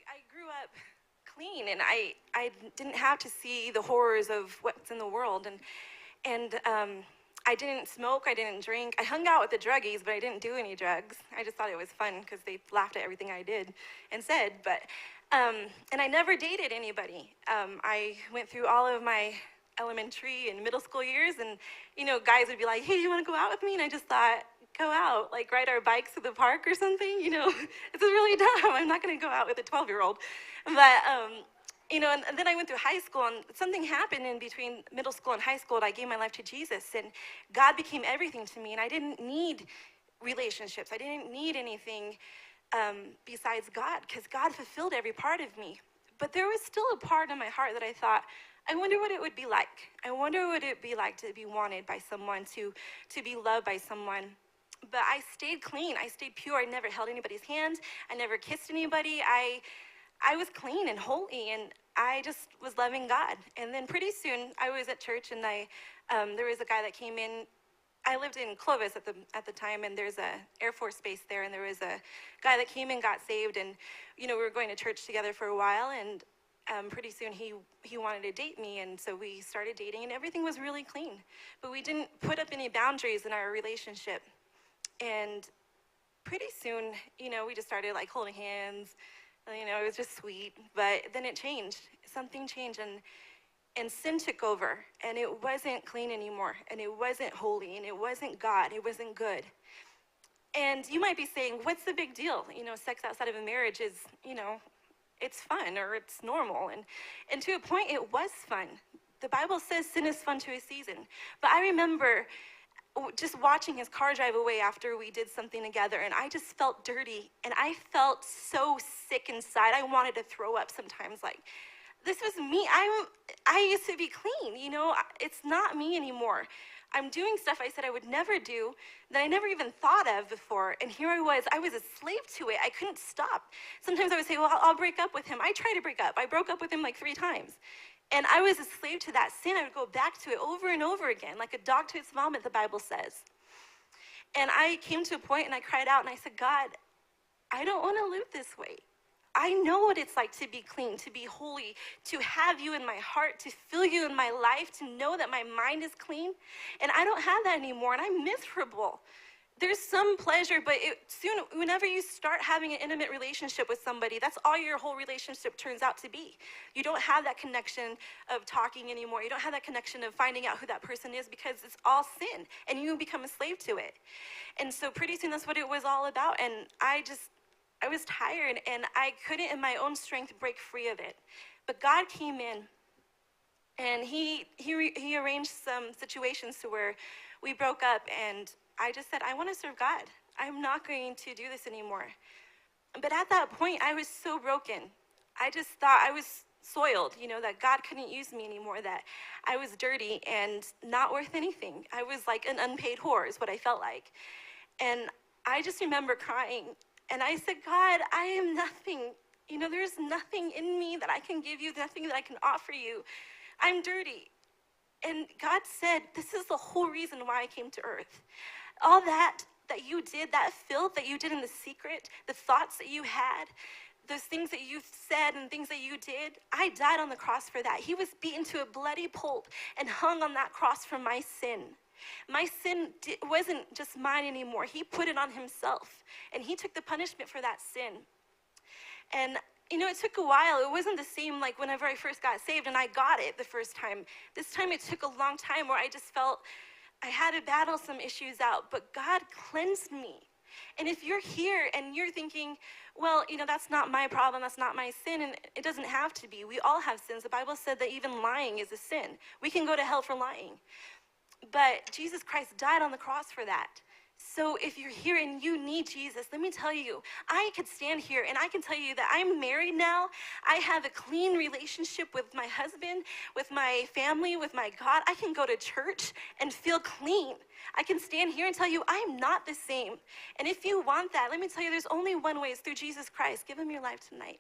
I grew up clean, and I didn't have to see the horrors of what's in the world, and I didn't smoke, I didn't drink. I hung out with the druggies, but I didn't do any drugs. I just thought it was fun because they laughed at everything I did and said. And I never dated anybody. I went through all of my elementary and middle school years, and guys would be like, "Hey, do you want to go out with me?" And I just thought, go out, like ride our bikes to the park or something. It's really dumb. I'm not going to go out with a 12-year-old. But and then I went through high school, and something happened in between middle school and high school, and I gave my life to Jesus, and God became everything to me, and I didn't need relationships. I didn't need anything besides God, because God fulfilled every part of me. But there was still a part of my heart that I thought, I wonder what it would be like. I wonder what it would be like to be wanted by someone, to be loved by someone. But I stayed clean. I stayed pure. I never held anybody's hand. I never kissed anybody. I was clean and holy, and I just was loving God. And then pretty soon, I was at church, and there was a guy that came in. I lived in Clovis at the time, and there's a Air Force base there, and there was a guy that came in, got saved, and we were going to church together for a while, and pretty soon he wanted to date me, and so we started dating, and everything was really clean. But we didn't put up any boundaries in our relationship. And pretty soon, we just started like holding hands. It was just sweet. But then it changed. Something changed, and sin took over, and it wasn't clean anymore, and it wasn't holy, and it wasn't God. It wasn't good. And you might be saying, what's the big deal? Sex outside of a marriage is, it's fun, or it's normal. And to a point, it was fun. The Bible says sin is fun to a season. But I remember just watching his car drive away after we did something together, and I just felt dirty, and I felt so sick inside. I wanted to throw up sometimes. Like, this was me. I used to be clean, it's not me anymore. I'm doing stuff I said I would never do that I never even thought of before, and here I was a slave to it. I couldn't stop. Sometimes I would say, well, I'll break up with him. I tried to break up. I broke up with him like 3 times. And I was a slave to that sin. I would go back to it over and over again, like a dog to its vomit, the Bible says. And I came to a point, and I cried out, and I said, God, I don't want to live this way. I know what it's like to be clean, to be holy, to have you in my heart, to feel you in my life, to know that my mind is clean. And I don't have that anymore, and I'm miserable. There's some pleasure, but soon, whenever you start having an intimate relationship with somebody, that's all your whole relationship turns out to be. You don't have that connection of talking anymore. You don't have that connection of finding out who that person is, because it's all sin, and you become a slave to it. And so pretty soon, that's what it was all about. And I was tired, and I couldn't in my own strength break free of it. But God came in, and he arranged some situations to where we broke up, and I just said, I want to serve God. I'm not going to do this anymore. But at that point, I was so broken. I just thought I was soiled, that God couldn't use me anymore, that I was dirty and not worth anything. I was like an unpaid whore is what I felt like. And I just remember crying, and I said, God, I am nothing. There's nothing in me that I can give you, nothing that I can offer you. I'm dirty. And God said, this is the whole reason why I came to earth. All that you did, that filth that you did in the secret, the thoughts that you had, those things that you said and things that you did, I died on the cross for that. He was beaten to a bloody pulp and hung on that cross for my sin. My sin wasn't just mine anymore. He put it on himself, and he took the punishment for that sin. And it took a while. It wasn't the same like whenever I first got saved and I got it the first time. This time it took a long time where I just felt I had to battle some issues out, but God cleansed me. And if you're here and you're thinking, well, that's not my problem, that's not my sin, and it doesn't have to be. We all have sins. The Bible said that even lying is a sin. We can go to hell for lying. But Jesus Christ died on the cross for that. So if you're here and you need Jesus, let me tell you, I could stand here and I can tell you that I'm married now. I have a clean relationship with my husband, with my family, with my God. I can go to church and feel clean. I can stand here and tell you I'm not the same. And if you want that, let me tell you, there's only one way. It's through Jesus Christ. Give him your life tonight.